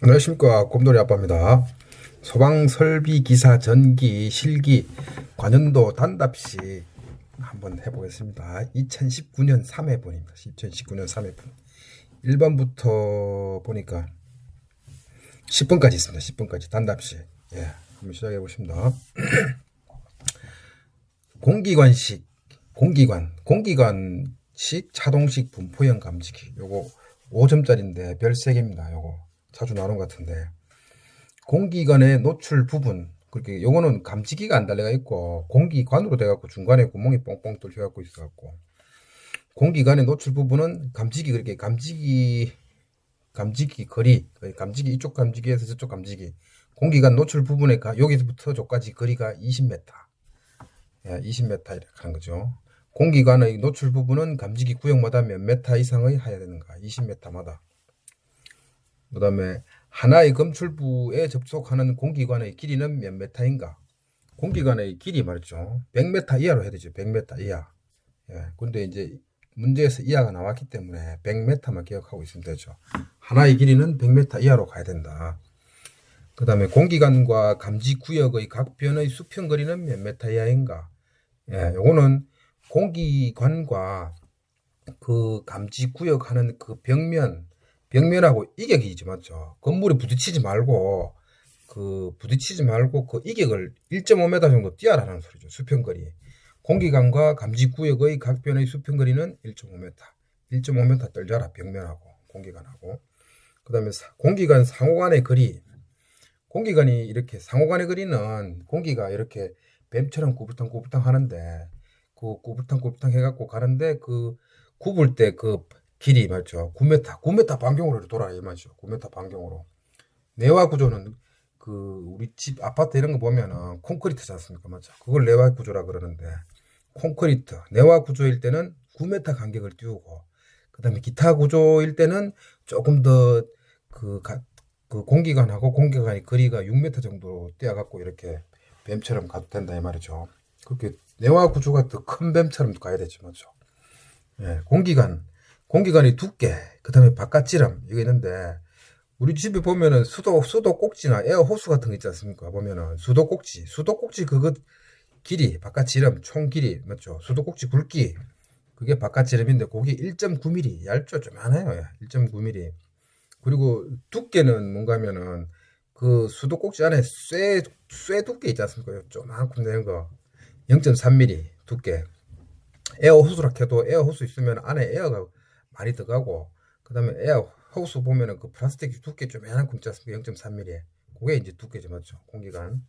안녕하십니까. 곰돌이 아빠입니다. 소방설비기사 전기 실기 관연도 단답시 한번 해보겠습니다. 2019년 3회분입니다. 2019년 3회분 1번부터 보니까 10번까지 있습니다. 10번까지 단답시. 한번 시작해 보십니다. 공기관식 자동식 분포형 감지기. 요거 5점짜리인데 별 3개입니다. 요거 자주 나오는 것 같은데, 공기관의 노출 부분, 그렇게 요거는 감지기가 안 달려가 있고 공기관으로 돼갖고 중간에 구멍이 뻥뻥 뚫려갖고 있어갖고, 공기관의 노출 부분은 감지기, 그렇게 감지기 거리, 감지기 이쪽 감지기에서 저쪽 감지기, 공기관 노출 부분에 여기서부터 저까지 거리가 20m, 20m 이렇게 하는 거죠. 공기관의 노출 부분은 감지기 구역마다 몇 메타 이상의 해야 되는가, 20m마다. 그 다음에 하나의 검출부에 접촉하는 공기관의 길이는 몇 메타인가. 공기관의 길이 말이죠. 100m 이하로 해야 되죠. 100m 이하. 근데 이제 문제에서 이하가 나왔기 때문에 100m만 기억하고 있으면 되죠. 하나의 길이는 100m 이하로 가야 된다. 그 다음에 공기관과 감지구역의 각 변의 수평거리는 몇 메타 이하인가. 요거는 공기관과 그 감지구역 하는 그 벽면하고 이격이지, 맞죠? 건물에 부딪히지 말고 그 이격을 1.5m 정도 띄어라는 소리죠. 수평거리. 공기관과 감지구역의 각 변의 수평거리는 1.5m. 1.5m 떨자라, 벽면하고 공기관하고. 그 다음에 공기관 상호간의 거리. 공기관이 이렇게 상호간의 거리는, 공기가 이렇게 뱀처럼 구불탕구불탕 하는데, 그 구불탕구불탕 해갖고 가는데, 그 굽을 때 그 길이 맞죠? 9m 반경으로 돌아야 맞죠? 9m 반경으로. 내화 구조는 그 우리 집 아파트 이런 거 보면은 콘크리트지 않습니까? 맞죠? 그걸 내화 구조라 그러는데, 콘크리트 내화 구조일 때는 9m 간격을 띄우고, 그다음에 기타 구조일 때는 조금 더 그 공기관하고 공기관의 거리가 6m 정도 떼어갖고 이렇게 뱀처럼 가도 된다 이 말이죠. 그렇게 내화 구조가 더 큰 뱀처럼 가야 되죠, 맞죠? 공기관의 두께, 그 다음에 바깥지름, 이거 있는데, 우리 집에 보면은 수도 꼭지나 에어 호스 같은 거 있지 않습니까? 보면은 수도 꼭지 그거 길이, 바깥지름, 총 길이, 맞죠? 수도 꼭지 굵기, 그게 바깥지름인데, 그게 1.9mm, 얇죠? 좀 많아요. 1.9mm. 그리고 두께는 뭔가 하면은, 그 수도 꼭지 안에 쇠 두께 있지 않습니까? 조만큼 되는 거. 0.3mm 두께. 에어 호스라 해도 에어 호스 있으면 안에 에어가 많이 들어가고, 그 다음에 에어 호스 보면은 그 플라스틱 두께 좀 약간 있지 않습니까? 0.3mm. 그게 이제 두께죠, 맞죠? 공기관.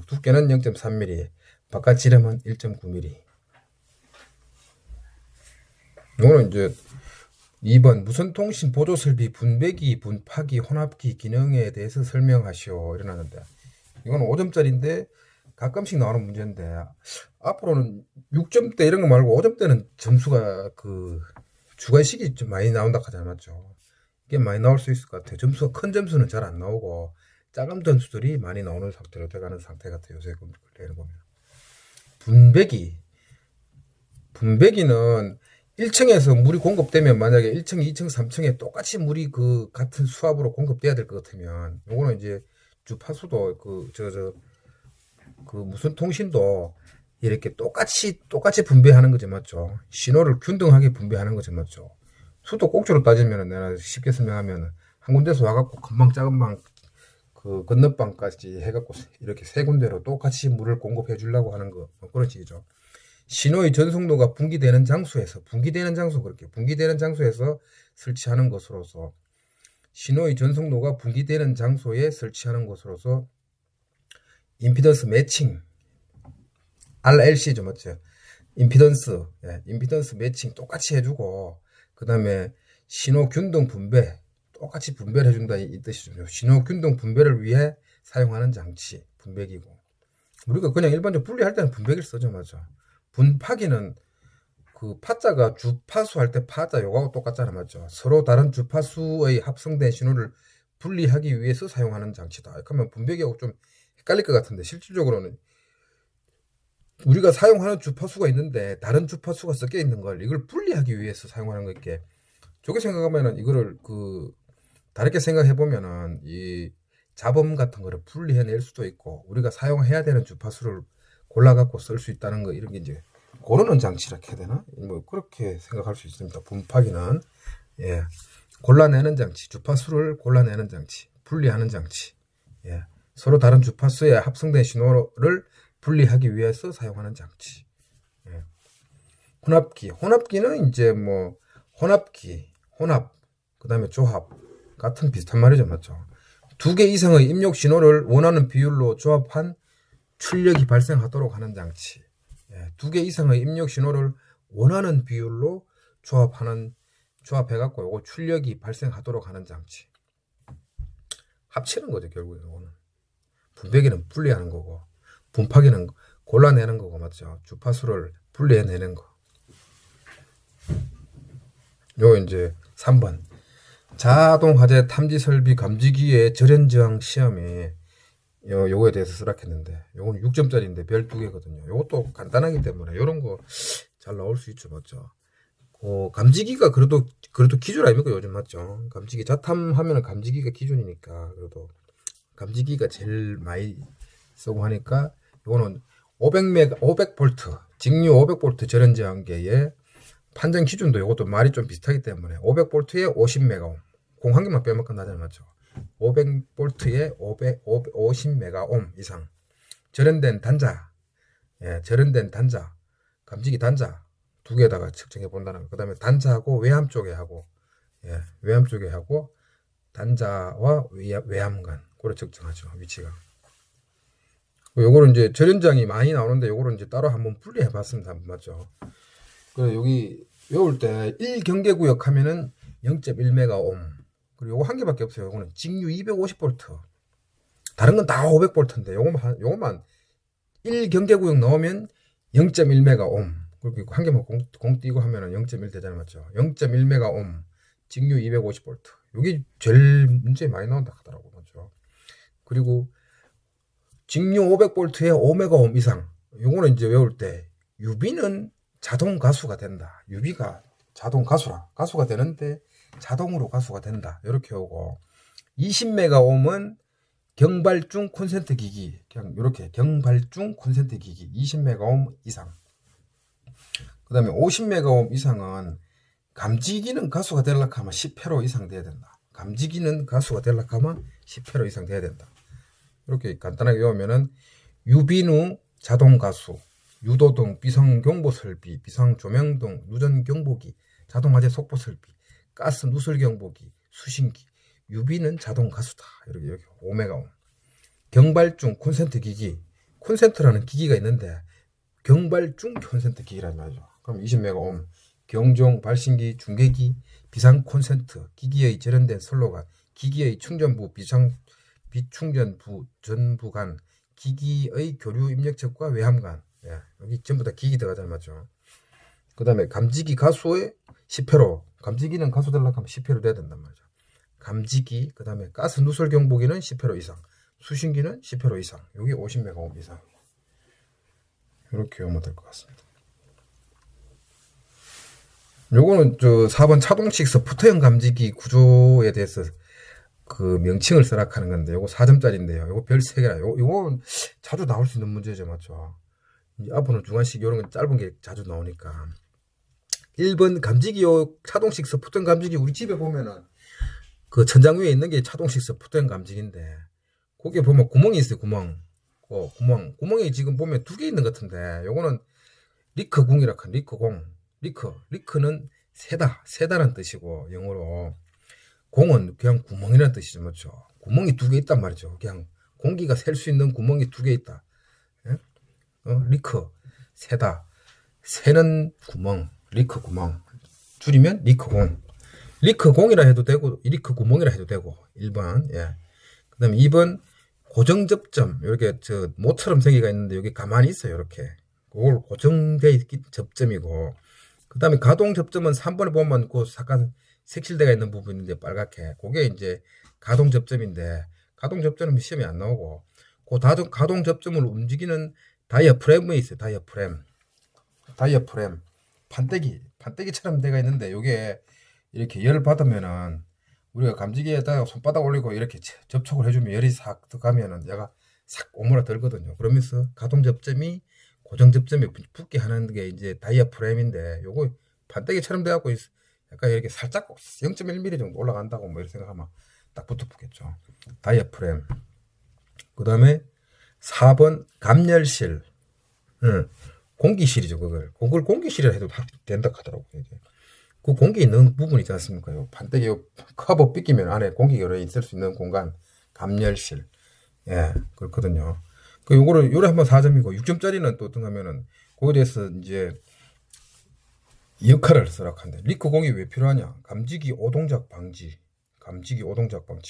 두께는 0.3mm. 바깥 지름은 1.9mm. 이거는 이제 2번 무선통신 보조설비 분배기, 분파기, 혼합기 기능에 대해서 설명하시오 이러는데, 이건 5점짜리인데 가끔씩 나오는 문제인데, 앞으로는 6점대 이런 거 말고 5점대는 점수가 그 주관식이 좀 많이 나온다 하잖아요, 맞죠? 이게 많이 나올 수 있을 것 같아요. 점수가 큰 점수는 잘 안 나오고 작은 점수들이 많이 나오는 상태로 돼가는 상태 같아요, 요새 보면. 분배기는 1층에서 물이 공급되면, 만약에 1층, 2층, 3층에 똑같이 물이 그 같은 수압으로 공급돼야 될 것 같으면, 요거는 이제 주파수도 그 무슨 통신도 이렇게 똑같이 분배하는 거죠, 맞죠? 신호를 균등하게 분배하는 거죠, 맞죠? 수도 꼭지로 따지면, 내가 쉽게 설명하면, 한 군데서 와갖고 금방 작은 방, 그 건너방까지 해갖고 이렇게 세 군데로 똑같이 물을 공급해 주려고 하는 거, 뭐 그런 식이죠. 신호의 전송로가 분기되는 장소에서 설치하는 것으로서, 신호의 전송로가 분기되는 장소에 설치하는 것으로서 임피던스 매칭, RLC죠, 맞죠? 임피던스 매칭 똑같이 해주고, 그 다음에 신호 균등 분배 똑같이 분배를 해준다 이 뜻이죠. 신호 균등 분배를 위해 사용하는 장치, 분배기고. 우리가 그냥 일반적으로 분리할 때는 분배기를 쓰죠, 맞죠? 분파기는 그 파자가 주파수 할 때 파자 요거하고 똑같잖아, 맞죠? 서로 다른 주파수의 합성된 신호를 분리하기 위해서 사용하는 장치다. 그러면 분배기하고 좀 헷갈릴 것 같은데, 실질적으로는 우리가 사용하는 주파수가 있는데 다른 주파수가 섞여 있는 걸, 이걸 분리하기 위해서 사용하는 거 있게. 저게 생각하면은 이거를 다르게 생각해 보면은 이 잡음 같은 거를 분리해낼 수도 있고 우리가 사용해야 되는 주파수를 골라 갖고 쓸 수 있다는 거 이런 게 이제 고르는 장치라 해야 되나? 뭐 그렇게 생각할 수 있습니다. 분파기는 예. 골라내는 장치, 주파수를 골라내는 장치, 분리하는 장치. 예. 서로 다른 주파수에 합성된 신호를 분리하기 위해서 사용하는 장치. 예. 혼합기는 이제 뭐 혼합기, 혼합, 그다음에 조합 같은 비슷한 말이죠, 맞죠? 두 개 이상의 입력 신호를 원하는 비율로 조합한 출력이 발생하도록 하는 장치. 예. 두 개 이상의 입력 신호를 원하는 비율로 조합해갖고 요거 출력이 발생하도록 하는 장치. 합치는 거죠, 결국에 이거는. 분배기는 분리하는 거고, 분파기는 골라내는 거고, 맞죠? 주파수를 분리해내는 거. 요 이제 3번. 자동 화재 탐지 설비 감지기의 절연 저항 시험이 요거에 대해서 쓰락했는데, 요건 6점짜리인데 별 2개거든요. 요것도 간단하기 때문에 요런 거 잘 나올 수 있죠, 맞죠? 감지기가 그래도 기준 아닙니까, 요즘, 맞죠? 감지기 자탐하면은 감지기가 기준이니까 그래도 감지기가 제일 많이 쓰고 하니까 이거는 500V 직류 500V 절연 저항계의 판정 기준도 이것도 말이 좀 비슷하기 때문에 500V에 50메가옴 공 한 개만 빼면 끝나잖아요, 맞죠? 500V에 50메가옴 이상 절연된 단자, 예, 절연된 단자, 감지기 단자 2개에다가 측정해 본다는 거. 그 다음에 단자하고 외함 쪽에 하고, 예, 외함 쪽에 하고, 단자와 외함 간, 그걸 측정하죠, 위치가. 요거는 이제 절연장이 많이 나오는데, 요거는 이제 따로 한번 분리해 봤습니다. 맞죠? 그래서 여기 외울 때 1경계구역 하면은 0.1메가옴. 그리고 요거 한 개밖에 없어요. 요거는 직류 250V. 다른 건 다 500V인데, 요거만 1경계구역 넣으면 0.1메가옴. 그렇게 한 개만 공 띄고 하면은 0.1 되잖아요, 맞죠? 0.1메가옴, 직류 250V. 여기 제일 문제 많이 나온다 하더라고, 맞죠? 그리고 직류 500V에 5메가옴 이상. 요거는 이제 외울 때 유비는 자동 가수가 된다. 유비가 자동 가수가 되는데 자동으로 가수가 된다. 이렇게 오고 20메가옴은 경발중 콘센트 기기, 그냥 이렇게 경발중 콘센트 기기 20메가옴 이상. 그 다음에 50메가옴 이상은 감지기는 가수가 되려고 하면 10회로 이상 돼야 된다. 감지기는 가수가 되려고 하면 10회로 이상 돼야 된다. 이렇게 간단하게 외우면은 유비누 자동 가수, 유도등, 비상경보 설비, 비상조명등, 누전경보기, 자동화재 속보 설비, 가스 누설 경보기, 수신기, 유비는 자동 가수다. 이렇게 5메가옴. 경발중 콘센트 기기, 콘센트라는 기기가 있는데 경발중 콘센트 기기란 말이죠. 그럼 20메가옴. 경종, 발신기, 중계기, 비상 콘센트, 기기의 절연된 선로가, 기기의 충전부, 비충전부, 전부간, 기기의 교류 입력책과 외함간. 예, 여기 전부 다 기기 들어가잖아요, 맞죠? 그 다음에 감지기 가수의 10회로, 감지기는 가수 되려고 하면 10회로 돼야 된단 말이죠. 감지기, 그 다음에 가스 누설 경보기는 10회로 이상, 수신기는 10회로 이상, 여기 50메가옴 이상. 이렇게 외우면 될 것 같습니다. 요거는 4번 차동식 소프트웨어 감지기 구조에 대해서 그 명칭을 쓰락하는 건데, 요거 4점짜리인데요. 요거 별 3개라. 요거는 자주 나올 수 있는 문제죠, 맞죠? 앞으로는 중간식 이런 건 짧은 게 자주 나오니까. 1번 감지기, 차동식 소프트웨어 감지기, 우리 집에 보면은 그 천장 위에 있는 게 차동식 소프트웨어 감지기인데, 거기에 보면 구멍이 있어요, 구멍. 구멍이 지금 보면 2개 있는 것 같은데, 요거는 리크공이라고 하는 리크공. 리크는 세다는 뜻이고, 영어로. 공은 그냥 구멍이라는 뜻이죠, 맞죠? 구멍이 2개 있단 말이죠. 그냥 공기가 셀 수 있는 구멍이 2개 있다. 예? 리크, 세다. 새는 구멍, 리크 구멍. 줄이면 리크공. 리크공이라 해도 되고, 리크 구멍이라 해도 되고, 1번. 예. 그 다음에 2번, 고정접점. 이렇게 모처럼 생기가 있는데, 여기 가만히 있어요, 이렇게. 그걸 고정되어 있기 접점이고, 그 다음에 가동 접점은 3번에 보면 그 잠깐 색칠대가 있는 부분인데 빨갛게, 그게 이제 가동 접점인데, 가동 접점은 시험에 안 나오고, 그 가동 접점을 움직이는 다이어프램에 있어요. 다이어프램 판때기처럼 되어 있는데, 요게 이렇게 열 받으면은 우리가 감지기에다가 손바닥 올리고 이렇게 접촉을 해주면 열이 싹 들어가면은 얘가 싹 오므라들거든요. 그러면서 가동 접점이 고정 접점에 붙게 하는 게 이제 다이아프램인데 요거 판때기처럼 돼갖고 약간 이렇게 살짝 0.1mm 정도 올라간다고 뭐 이렇게 생각하면 딱 붙어붙겠죠. 다이아프램. 그 다음에 4번 감열실. 공기실이죠. 그걸 공기실이라 해도 된다 하더라고요. 이게. 그 공기 있는 부분 있지 않습니까? 요 판때기 커버 삐끼면 안에 공기가 있을 수 있는 공간, 감열실. 예, 그렇거든요. 요래 한번 4점이고, 6점짜리는 또 어떤 하면은, 거기에 대해서 이제, 역할을 쓰락한데, 리크 공이 왜 필요하냐? 감지기 오동작 방지.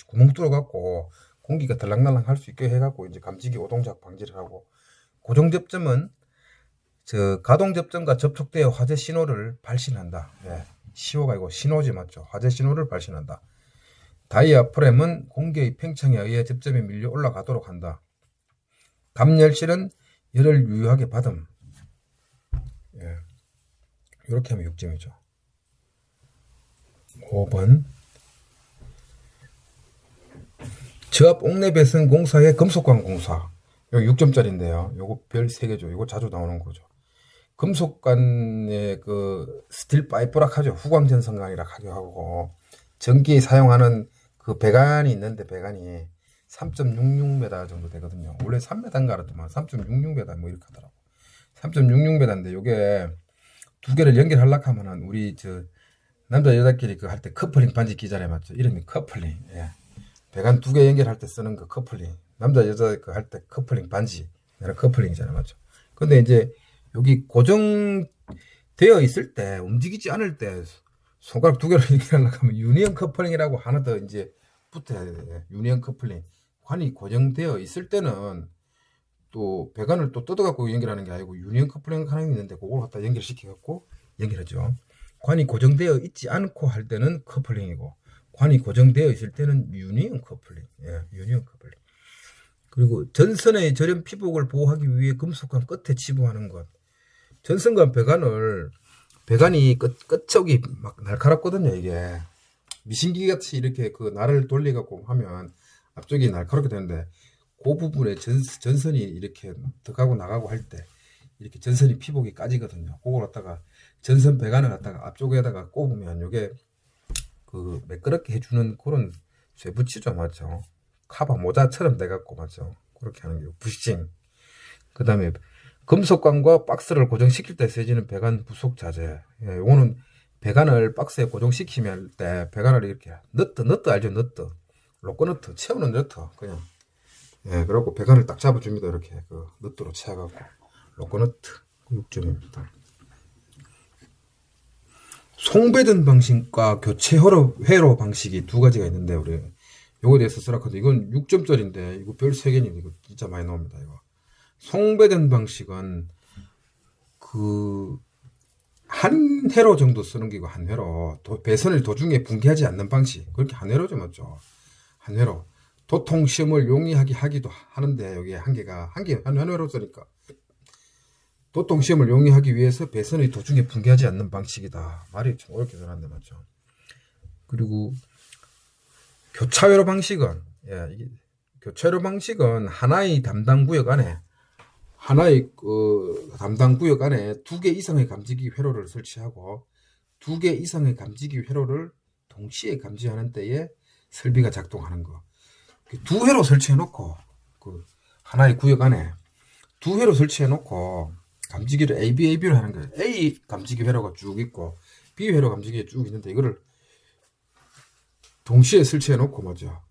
구멍 뚫어갖고, 공기가 들락날락 할 수 있게 해갖고, 이제 감지기 오동작 방지를 하고, 고정 접점은, 가동 접점과 접촉되어 화재 신호를 발신한다. 예. 시호가 아니고 신호지 맞죠? 화재 신호를 발신한다. 다이아프램은 공기의 팽창에 의해 접점이 밀려 올라가도록 한다. 감열실은 열을 유효하게 받음. 예. 이렇게 하면 6점이죠. 5번 저압 옥내 배선 공사의 금속관 공사. 여기 6점짜리인데요. 요거 별 3개죠. 이거 자주 나오는 거죠. 금속관의 그 스틸 파이프라 하죠. 후광전선관이라 하고 전기에 사용하는 그 배관이 있는데 배관이 3.66m 정도 되거든요. 원래 3m인가 알았더만 3.66m 뭐 이렇게 하더라고. 3.66m인데 요게 두 개를 연결하려고 하면은 우리 남자 여자끼리 그 할 때 커플링 반지 끼잖아요. 맞죠? 이름이 커플링. 예. 배관 두 개 연결할 때 쓰는 그 커플링. 남자 여자 그 할 때 커플링 반지. 얘는 커플링이잖아요. 맞죠? 근데 이제 여기 고정되어 있을 때 움직이지 않을 때 손가락 두 개를 연결하려고 하면 유니언 커플링이라고 하나 더 이제 붙어야 돼요. 유니언 커플링. 관이 고정되어 있을 때는 또 배관을 또 뜯어갖고 연결하는 게 아니고 유니언 커플링 하나 있는데 그걸 갖다 연결시켜갖고 연결하죠. 관이 고정되어 있지 않고 할 때는 커플링이고 관이 고정되어 있을 때는 유니언 커플링. 예, 유니언 커플링. 그리고 전선의 저렴 피복을 보호하기 위해 금속관 끝에 치부하는 것. 전선관 배관이 끝쪽이 막 날카롭거든요. 이게 미신기 같이 이렇게 그 날을 돌려갖고 하면 앞쪽이 날카롭게 되는데 그 부분에 전선이 이렇게 들어가고 나가고 할 때 이렇게 전선이 피복이 까지거든요. 그걸 갖다가 전선 배관을 갖다가 앞쪽에다가 꼽으면 이게 그 매끄럽게 해주는 그런 쇠붙이죠. 맞죠? 카바 모자처럼 돼갖고 맞죠? 그렇게 하는 게 부싱. 그 다음에 금속관과 박스를 고정시킬 때 쓰여지는 배관 부속 자재. 예, 요거는 배관을 박스에 고정시키면 때 배관을 이렇게 너트 알죠? 너트 로커너트 채우는 너트 그냥. 예, 그리고 배관을 딱 잡아줍니다. 이렇게 그 너트로 채워갖고 로커너트 6점입니다. 송배전 방식과 교체 회로 방식이 두 가지가 있는데 우리 요거에 대해서 쓰라카도 이건 6점짜리인데 이거 별 3개니 이거 진짜 많이 나옵니다. 이거 송배전 방식은 그 한 회로 정도 쓰는 게고 한 회로 배선을 도중에 붕괴하지 않는 방식 그렇게 한 회로죠 맞죠? 한 회로 도통 시험을 용이하게 하기도 하는데 여기 한 회로 쓰니까 도통 시험을 용이하기 위해서 배선의 도중에 붕괴하지 않는 방식이다. 말이 좀 어렵게 들었는데 맞죠? 그리고 교차회로 방식은 교차회로 방식은 하나의 담당 구역 안에 두 개 이상의 감지기 회로를 설치하고 두 개 이상의 감지기 회로를 동시에 감지하는 때에 설비가 작동하는 거. 두 회로 설치해 놓고 그 하나의 구역 안에 두 회로 설치해 놓고 감지기를 AB로 하는 거예요. A 감지기 회로가 쭉 있고 B 회로 감지기가 쭉 있는데 이거를 동시에 설치해 놓고 맞죠.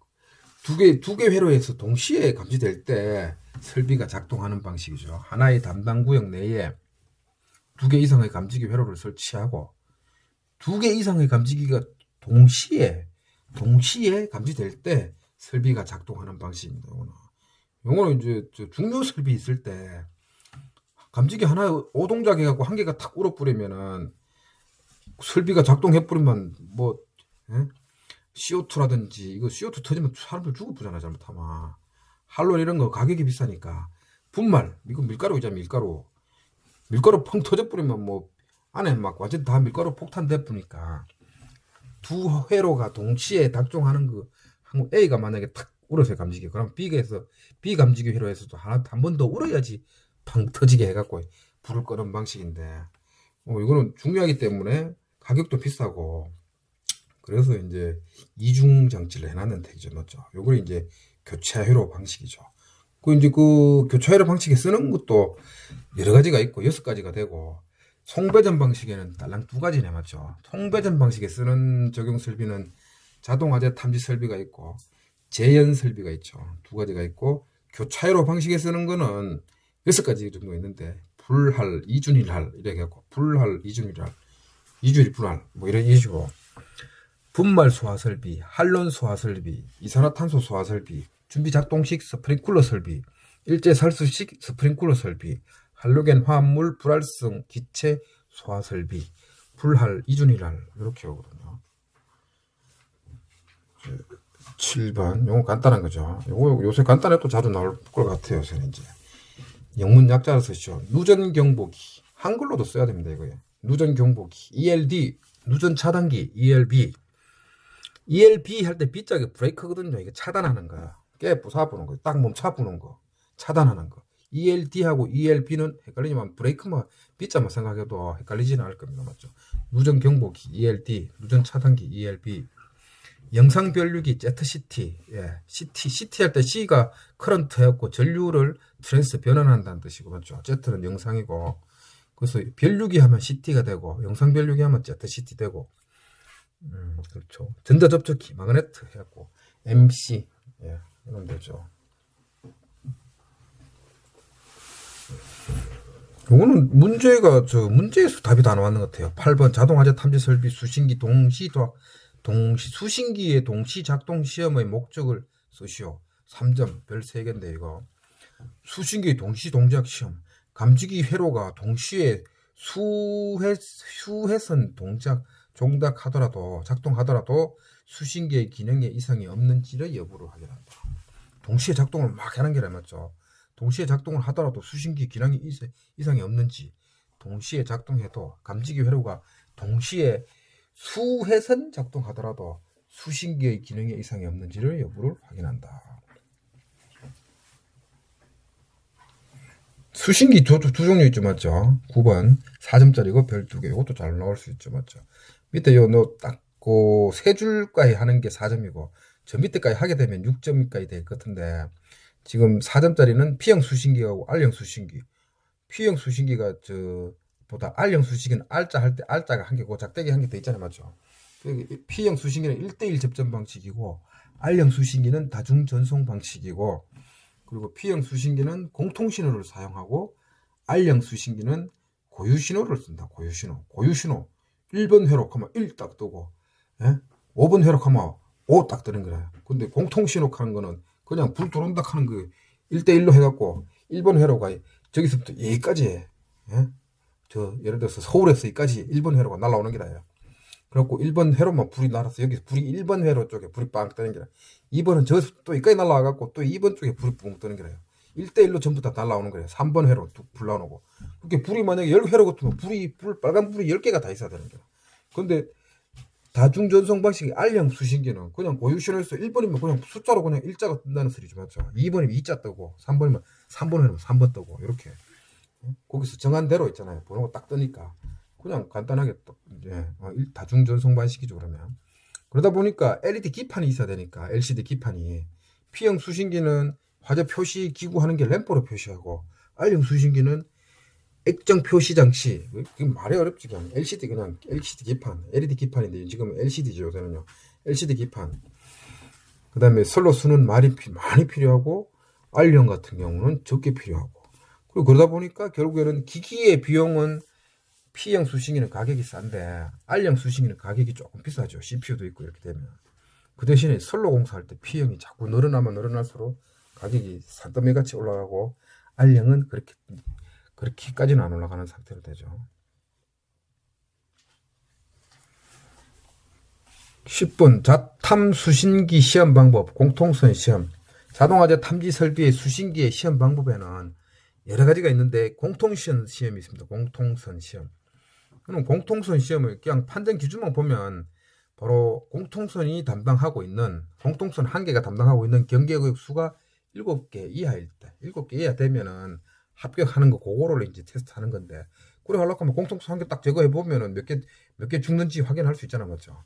두 개 회로에서 동시에 감지될 때 설비가 작동하는 방식이죠. 하나의 담당 구역 내에 두 개 이상의 감지기 회로를 설치하고 두 개 이상의 감지기가 동시에 감지될 때 설비가 작동하는 방식입니다. 요거는 이제 중요 설비 있을 때 감지기 하나 오동작 해갖고 한 개가 탁 울어버리면은 설비가 작동해버리면 뭐 CO2라든지 이거 CO2 터지면 사람들 죽어보잖아 잘못하면. 할론 이런 거 가격이 비싸니까 분말 이거 밀가루 있잖아 밀가루 펑 터져버리면 뭐 안에 막 완전 다 밀가루 폭탄 돼버리니까 두 회로가 동시에 작동하는 그 A가 만약에 탁 울어서 감지기, 그럼 B에서 B 감지기 회로에서도 한 번 더 울어야지 팡 터지게 해갖고 불을 끄는 방식인데, 이거는 중요하기 때문에 가격도 비싸고, 그래서 이제 이중 장치를 해놨는데, 그죠, 맞죠? 요걸 이제 교차 회로 방식이죠. 이제 그 교차 회로 방식에 쓰는 것도 여러 가지가 있고 6가지가 되고, 송배전 방식에는 딸랑 2가지네, 맞죠? 송배전 방식에 쓰는 적용 설비는 자동화재 탐지 설비가 있고 재연 설비가 있죠. 2가지가 있고, 교차회로 방식에 쓰는 거는 6가지 정도 있는데, 불할, 이준일할 이렇게 해갖고, 불할, 이준일할, 이주일 분할 뭐 이런 이슈고, 분말 소화 설비, 한론 소화 설비, 이산화탄소 소화 설비, 준비 작동식 스프링클러 설비, 일제 살수식 스프링클러 설비, 할로겐 화합물 불활성 기체 소화 설비, 불할, 이준일할 이렇게 오거든요. 7번 요거 간단한 거죠. 요거 요새 간단해도 자주 나올 것 같아요. 저는 이제 영문 약자로 쓰시죠. 누전 경보기, 한글로도 써야 됩니다. 이거에 누전 경보기, ELD 누전 차단기, ELB. ELB 할 때 B짝이 브레이크거든요. 이게 차단하는 거, 깨 부숴보는 거, 딱 멈춰 부는 거, 차단하는 거. ELD하고 ELB는 헷갈리지만 브레이크만 B자만 생각해도 헷갈리지는 않을 겁니다. 맞죠? 누전 경보기 ELD, 누전 차단기 ELB. 영상 변류기 ZCT, CT 할 때 C가 커런트였고 전류를 트랜스 변환한다는 뜻이고, 맞죠? Z는 영상이고, 그래서 변류기 하면 CT가 되고, 영상 변류기 하면 ZCT 되고, 그렇죠. 전자접촉기, 마그네트 해갖고, MC, 이런 되죠. 요거는 문제에서 답이 다 나왔는 것 같아요. 8번 자동화재 탐지 설비 수신기 수신기의 동시 작동 시험의 목적을 쓰시오. 3점, 별 3개인데, 이거. 수신기 동시 동작 시험. 감지기 회로가 동시에 수회선 종작하더라도, 작동하더라도 수신기의 기능에 이상이 없는지를 여부를 확인한다. 동시에 작동을 막 하는 게 맞죠? 동시에 작동을 하더라도 수신기 기능이 이상이 없는지, 동시에 작동해도 감지기 회로가 동시에 수회선 작동하더라도 수신기의 기능에 이상이 없는지를 여부를 확인한다. 수신기 두 종류 있죠, 맞죠? 9번 4점짜리고 별 2개. 이것도 잘 나올 수 있죠, 맞죠? 밑에 요 딱 그 세 줄까지 하는 게 4점이고, 저 밑에까지 하게 되면 6점까지 될 것 같은데, 지금 4점짜리는 P형 수신기하고 R형 수신기. P형 수신기가 보다 R형 수신기는 R자 할 때 R자가 한 개고 작대기 한 개 더 있잖아요, 맞죠? P형 수신기는 1대1 접점 방식이고, R형 수신기는 다중 전송 방식이고, 그리고 P형 수신기는 공통 신호를 사용하고, R형 수신기는 고유 신호를 쓴다. 고유 신호 1번 회로 하면 1 딱 뜨고, 5번 회로 하면 5 딱 뜨는 거예요. 근데 공통 신호 하는 거는 그냥 불 들어온다 하는 거 1대1로 해갖고 1번 회로가 저기서부터 여기까지 해. 예를 들어서 서울에서 여기까지 1번 회로가 날아오는 게다예요. 그래갖고 1번 회로만 불이 날아서 여기서 불이 1번 회로 쪽에 불이 빵 뜨는 게라. 2번은 저기서 또 여기까지 날아와갖고 또 2번 쪽에 불이 뿡 뜨는 게라요. 1대1로 전부 다 날아오는 거예요. 3번 회로 불 나오고. 그렇게 불이 만약에 10회로 같으면 빨간 불이 10개가 다 있어야 되는 거예요. 근데 다중전송 방식의 R형 수신기는 그냥 고유 신호에서 1번이면 그냥 숫자로 그냥 일자가 뜬다는 소리죠, 맞죠? 2번이면 2자 뜨고, 3번이면 3번 회로면 3번 뜨고, 이렇게. 거기서 정한 대로 있잖아요. 번호가 딱 뜨니까. 그냥 간단하게 다중전송 방식이죠, 그러면. 그러다 보니까 LED 기판이 있어야 되니까, LCD 기판이. P형 수신기는 화재 표시 기구 하는 게 램프로 표시하고, R형 수신기는 액정 표시 장치. 말이 어렵지. 그냥 LCD 기판, LED 기판인데 지금 LCD죠, 요새는요. LCD 기판. 그 다음에 선로 수는 많이 필요하고, R형 같은 경우는 적게 필요하고. 그리고 그러다 보니까 결국에는 기기의 비용은 P형 수신기는 가격이 싼데, R형 수신기는 가격이 조금 비싸죠. CPU도 있고 이렇게 되면. 그 대신에 선로 공사할 때 P형이 자꾸 늘어날수록 가격이 산더미같이 올라가고, R형은 그렇게까지는 안 올라가는 상태로 되죠. 10번 자탐 수신기 시험 방법, 공통선 시험. 자동화재 탐지 설비의 수신기의 시험 방법에는 여러 가지가 있는데, 공통선 시험이 있습니다. 공통선 시험. 그럼 공통선 시험을 그냥 판정 기준만 보면 바로 공통선이 담당하고 있는 공통선 한 개가 담당하고 있는 경계구역 수가 7개 이하일 때 7개 이하 되면은 합격하는 거 그거를 이제 테스트하는 건데 그래 하려고 하면 공통선 한 개 딱 제거해 보면은 몇 개 죽는지 확인할 수 있잖아 맞죠?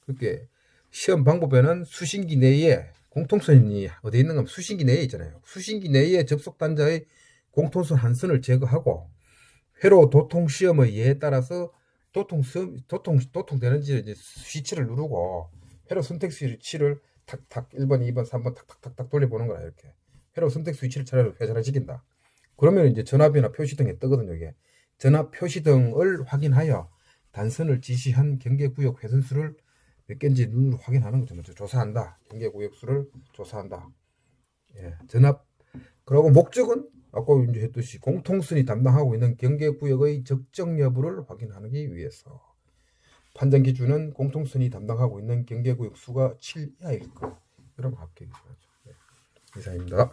그렇게 시험 방법에는 수신기 내에 공통선이 어디 있는가 하면 수신기 내에 있잖아요. 수신기 내에 접속 단자의 공통선 한 선을 제거하고 회로 도통 시험의 예에 따라서 도통되는지 이제 스위치를 누르고 회로 선택 스위치를 탁탁 1번, 2번, 3번 탁탁탁탁 돌려보는 거야 이렇게. 회로 선택 스위치를 차례로 회전시킨다. 그러면 이제 전압이나 표시등에 뜨거든요 이게. 전압 표시등을 확인하여 단선을 지시한 경계구역 회선수를 몇 개인지 눈으로 확인하는 거죠. 먼저 조사한다. 경계구역 수를 조사한다. 예, 전압. 그리고 목적은 아까 이제 했듯이 공통선이 담당하고 있는 경계구역의 적정 여부를 확인하기 위해서 판정 기준은 공통선이 담당하고 있는 경계구역 수가 7 이하일 것. 그럼 합격이죠. 네, 이상입니다.